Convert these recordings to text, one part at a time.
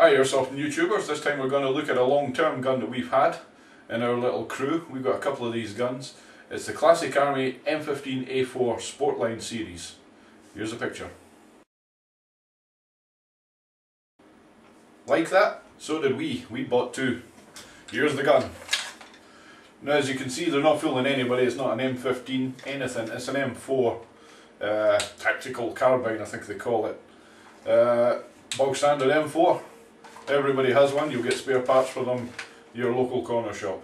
Hi airsoft and YouTubers, this time we're going to look at a long-term gun that we've had in our little crew. We've got a couple of these guns. It's the classic Army M15-A4 Sportline series. Here's a picture. Like that? So did we. We bought two. Here's the gun. Now as you can see, they're not fooling anybody. It's not an M15 anything, it's an M4 tactical carbine, I think they call it. Bog standard M4. Everybody has one. You'll get spare parts for them your local corner shop.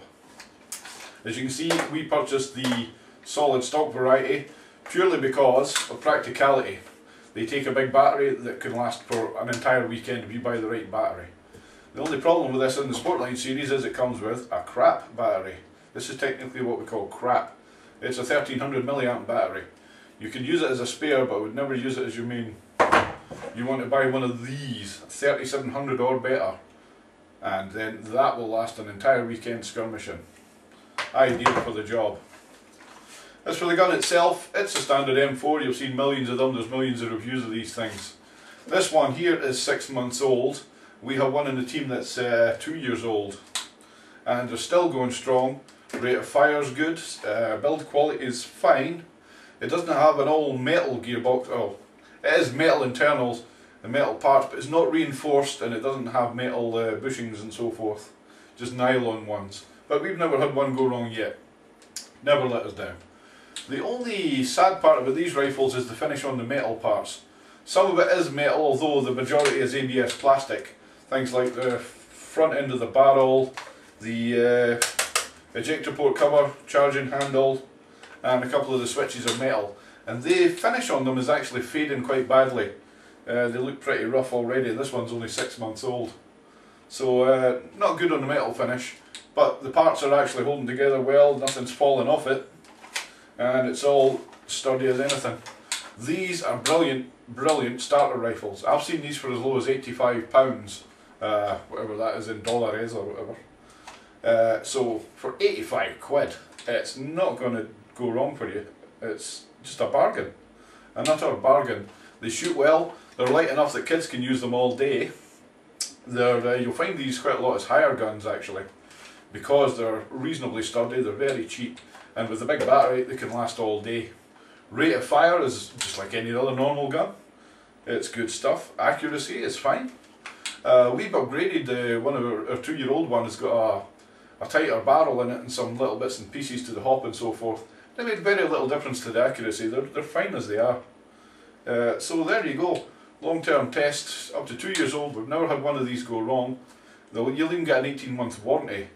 As you can see, we purchased the solid stock variety purely because of practicality. They take a big battery that can last for an entire weekend if you buy the right battery. The only problem with this in the Sportline series is it comes with a crap battery. This is technically what we call crap. It's a 1300 milliamp battery. You can use it as a spare, but I would never use it as your main. You want to buy one of these, 3700 or better, and then that will last an entire weekend skirmishing. Ideal for the job. As for the gun itself, it's a standard M4. You've seen millions of them. There's millions of reviews of these things. This one here is 6 months old. We have one in the team that's 2 years old, and they're still going strong. Rate of fire is good. Build quality is fine. It doesn't have an all metal gearbox. Oh, it is metal internals and metal parts, but it's not reinforced, and it doesn't have metal bushings and so forth. Just nylon ones. But we've never had one go wrong yet. Never let us down. The only sad part about these rifles is the finish on the metal parts. Some of it is metal, although the majority is ABS plastic. Things like the front end of the barrel, the ejector port cover, charging handle, and a couple of the switches are metal. And the finish on them is actually fading quite badly. They look pretty rough already, and this one's only 6 months old. So not good on the metal finish, but the parts are actually holding together well, nothing's falling off it, and it's all sturdy as anything. These are brilliant, brilliant starter rifles. I've seen these for as low as £85, whatever that is in dollars or whatever. So for 85 quid, it's not going to go wrong for you. It's just a bargain, an utter bargain. They shoot well, they're light enough that kids can use them all day. You'll find these quite a lot as hire guns actually, because they're reasonably sturdy, they're very cheap, and with a big battery they can last all day. Rate of fire is just like any other normal gun. It's good stuff. Accuracy is fine. We've upgraded one of our 2-year-old one has got a tighter barrel in it and some little bits and pieces to the hop and so forth. They made very little difference to the accuracy. They're fine as they are. So there you go. Long-term tests, up to 2 years old. We've never had one of these go wrong. You'll even get an 18-month warranty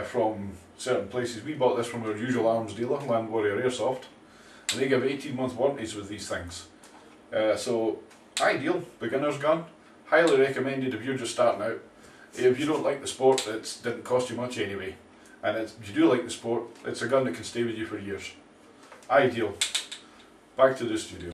from certain places. We bought this from our usual arms dealer, Land Warrior Airsoft, and they give 18-month warranties with these things. So ideal beginner's gun. Highly recommended if you're just starting out. If you don't like the sport, it didn't cost you much anyway. And if you do like the sport, it's a gun that can stay with you for years. Ideal. Back to the studio.